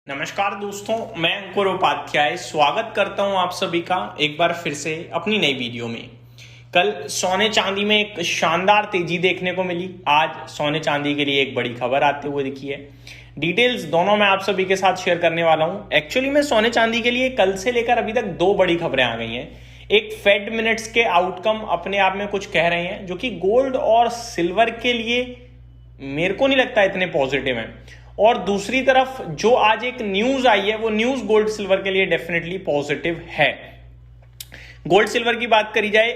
नमस्कार दोस्तों, मैं अंकुर उपाध्याय स्वागत करता हूं आप सभी का एक बार फिर से अपनी नई वीडियो में। कल सोने चांदी में एक शानदार तेजी देखने को मिली। आज सोने चांदी के लिए एक बड़ी खबर आते हुए दिखी है। डिटेल्स दोनों मैं आप सभी के साथ शेयर करने वाला हूं। एक्चुअली में सोने चांदी के लिए कल से लेकर अभी तक दो बड़ी खबरें आ गई हैं। एक फेड मिनट्स के आउटकम अपने आप में कुछ कह रहे हैं जो कि गोल्ड और सिल्वर के लिए मेरे को नहीं लगता इतने पॉजिटिव हैं, और दूसरी तरफ जो आज एक न्यूज आई है वो न्यूज गोल्ड सिल्वर के लिए डेफिनेटली पॉजिटिव है। गोल्ड सिल्वर की बात करी जाए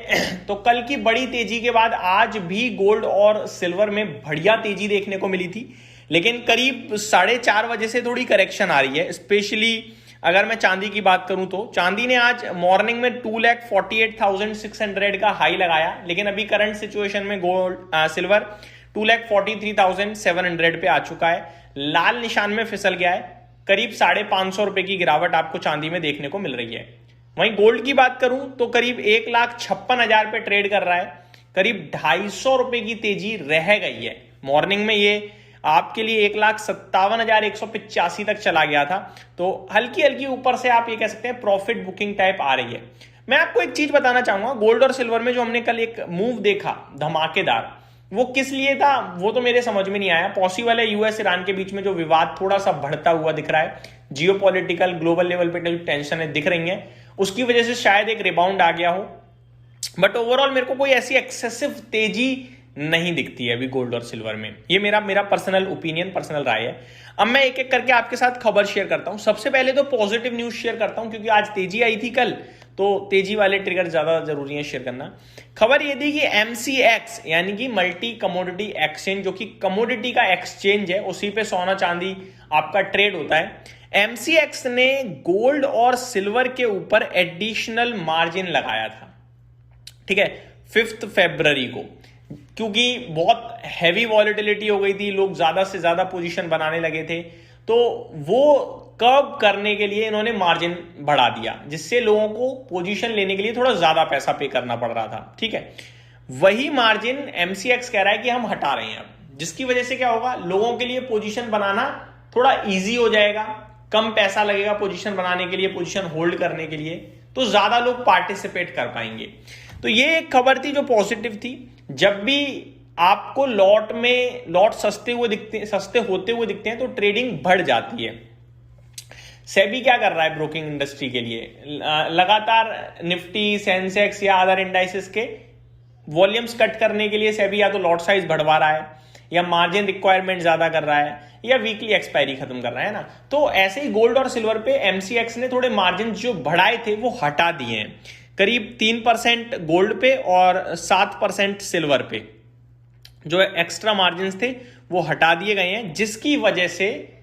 तो कल की बड़ी तेजी के बाद आज भी गोल्ड और सिल्वर में बढ़िया तेजी देखने को मिली थी, लेकिन करीब 4:30 बजे से थोड़ी करेक्शन आ रही है। स्पेशली अगर मैं चांदी की बात करूं तो चांदी ने आज मॉर्निंग में 2,48,600 का हाई लगाया, लेकिन अभी करंट सिचुएशन में सिल्वर 2,43,700 पे आ चुका है। लाल निशान में फिसल गया है। करीब 550 रुपए की गिरावट आपको चांदी में देखने को मिल रही है। वहीं गोल्ड की बात करूं तो करीब 1,56,000 पे ट्रेड कर रहा है। करीब 250 रुपए की तेजी रह गई है। मॉर्निंग में ये आपके लिए 1,57,185 तक चला गया था, तो हल्की हल्की ऊपर से आप ये कह सकते हैं प्रॉफिट बुकिंग टाइप आ रही है। मैं आपको एक चीज बताना चाहूंगा, गोल्ड और सिल्वर में जो हमने कल एक मूव देखा धमाकेदार, वो किस लिए था वो तो मेरे समझ में नहीं आया। पॉसिबल है यूएस ईरान के बीच में जो विवाद थोड़ा सा बढ़ता हुआ दिख रहा है, जियोपॉलिटिकल ग्लोबल लेवल पे जो टेंशन है दिख रही है, उसकी वजह से शायद एक रिबाउंड आ गया हो। बट ओवरऑल मेरे को कोई ऐसी एक्सेसिव तेजी नहीं दिखती है अभी गोल्ड और सिल्वर में। ये मेरा पर्सनल ओपिनियन, पर्सनल राय है। अब मैं एक एक करके आपके साथ खबर शेयर करता हूं। सबसे पहले तो पॉजिटिव न्यूज शेयर करता हूं, क्योंकि आज तेजी आई थी कल, तो तेजी वाले ट्रिगर ज्यादा जरूरी है शेयर करना। खबर ये थी कि MCX यानी कि मल्टी कमोडिटी एक्सचेंज, जो कि कमोडिटी का एक्सचेंज है, उसी पे सोना चांदी आपका ट्रेड होता है, MCX ने गोल्ड और सिल्वर के ऊपर एडिशनल मार्जिन लगाया था। ठीक है, 5 फरवरी को, क्योंकि बहुत हैवी वॉलेटिलिटी हो गई थी, लोग ज्यादा से ज्यादा पोजीशन बनाने लगे थे, तो वो कब करने के लिए इन्होंने मार्जिन बढ़ा दिया, जिससे लोगों को पोजीशन लेने के लिए थोड़ा ज्यादा पैसा पे करना पड़ रहा था। ठीक है, वही मार्जिन MCX कह रहा है कि हम हटा रहे हैं अब, जिसकी वजह से क्या होगा, लोगों के लिए पोजीशन बनाना थोड़ा इजी हो जाएगा, कम पैसा लगेगा पोजीशन बनाने के लिए, पोजीशन होल्ड करने के लिए, तो ज्यादा लोग पार्टिसिपेट कर पाएंगे। तो ये एक खबर थी जो पॉजिटिव थी। जब भी आपको लॉट सस्ते होते हुए दिखते हैं तो ट्रेडिंग बढ़ जाती है। सेबी क्या कर रहा है ब्रोकिंग इंडस्ट्री के लिए, लगातार निफ्टी, सेंसेक्स या अदर इंडाइसेस के वॉल्यूम्स कट करने के लिए सेबी या तो लॉट साइज बढ़वा रहा है, या मार्जिन रिक्वायरमेंट ज्यादा कर रहा है, या वीकली एक्सपायरी खत्म कर रहा है ना। तो ऐसे ही गोल्ड और सिल्वर पे MCX ने थोड़े मार्जिन जो बढ़ाए थे वो हटा दिए हैं। करीब 3% गोल्ड पे और 7% सिल्वर पे जो एक्स्ट्रा मार्जिन थे वो हटा दिए गए हैं, जिसकी वजह से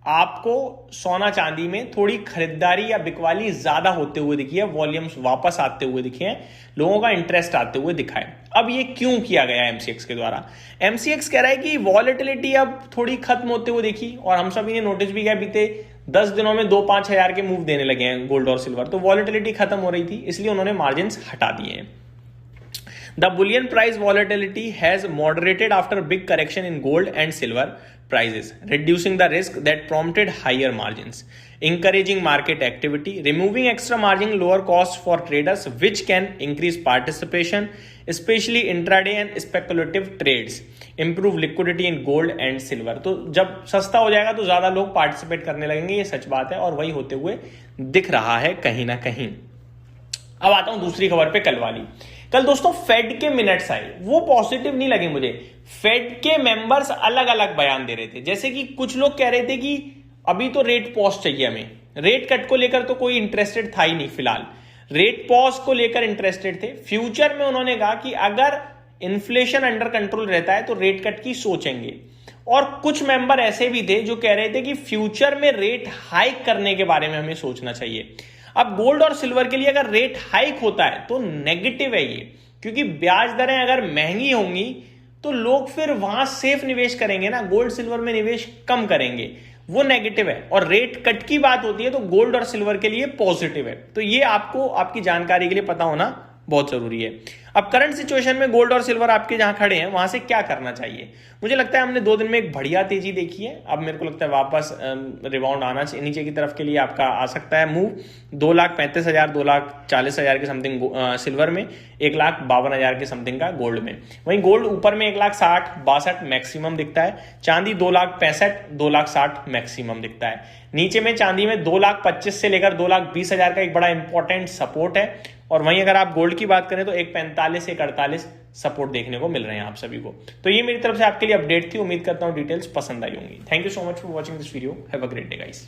आपको सोना चांदी में थोड़ी खरीदारी या बिकवाली ज्यादा होते हुए दिखी है, वॉल्यूम्स वापस आते हुए दिखे हैं, लोगों का इंटरेस्ट आते हुए दिखा है। अब ये क्यों किया गया MCX के द्वारा? MCX कह रहा है कि वॉलेटिलिटी अब थोड़ी खत्म होते हुए दिखी, और हम सभी ने नोटिस भी किया बीते 10 दिनों में 2-5 हजार के मूव देने लगे हैं गोल्ड और सिल्वर, तो वॉलेटिलिटी खत्म हो रही थी, इसलिए उन्होंने मार्जिन हटा दिए हैं। The bullion price volatility has moderated after big correction in gold and silver prices, reducing the risk that prompted higher margins, encouraging market activity, removing extra margin, lower costs for traders, which can increase participation, especially intraday and speculative trades, improve liquidity in gold and silver। तो जब सस्ता हो जाएगा तो ज्यादा लोग participate करने लगेंगे, ये सच बात है, और वही होते हुए दिख रहा है कहीं ना कहीं। अब आता हूं दूसरी खबर पे, कल वाली। कल दोस्तों फेड के मिनट्स आए, वो पॉजिटिव नहीं लगे मुझे। फेड के मेंबर्स अलग अलग बयान दे रहे थे, जैसे कि कुछ लोग कह रहे थे कि अभी तो रेट पॉज चाहिए हमें, रेट कट को लेकर तो कोई इंटरेस्टेड था ही नहीं फिलहाल, रेट पॉज को लेकर इंटरेस्टेड थे। फ्यूचर में उन्होंने कहा कि अगर इन्फ्लेशन अंडर कंट्रोल रहता है तो रेट कट की सोचेंगे। और कुछ मेंबर ऐसे भी थे जो कह रहे थे कि फ्यूचर में रेट हाइक करने के बारे में हमें सोचना चाहिए। अब गोल्ड और सिल्वर के लिए अगर रेट हाइक होता है तो नेगेटिव है ये, क्योंकि ब्याज दरें अगर महंगी होंगी तो लोग फिर वहां सेफ निवेश करेंगे ना, गोल्ड सिल्वर में निवेश कम करेंगे, वो नेगेटिव है। और रेट कट की बात होती है तो गोल्ड और सिल्वर के लिए पॉजिटिव है। तो ये आपको आपकी जानकारी के लिए पता होना बहुत जरूरी है। अब करंट सिचुएशन में गोल्ड और सिल्वर आपके जहां खड़े हैं वहां से क्या करना चाहिए? मुझे लगता है हमने 2 दिन में एक बढ़िया तेजी देखी है। अब मेरे को लगता है वापस रिबाउंड आना चाहिए नीचे की तरफ के लिए आपका आ सकता है मूव 2,35,000 2,40,000 के समथिंग सिल्वर में, 1,52,000 के समथिंग का गोल्ड में। वहीं गोल्ड ऊपर में 1,60,62 मैक्सिमम दिखता है, चांदी 2,65,000 2,60,000 मैक्सिमम दिखता है। नीचे में चांदी में 2,25,000 से लेकर 2,20,000 का एक बड़ा इंपॉर्टेंट सपोर्ट है। और वहीं अगर आप गोल्ड की बात करें तो 1,45 1,48 सपोर्ट देखने को मिल रहे हैं आप सभी को। तो ये मेरी तरफ से आपके लिए अपडेट थी। उम्मीद करता हूं डिटेल्स पसंद आई होंगी। Thank you so much for watching this video. Have a great day guys.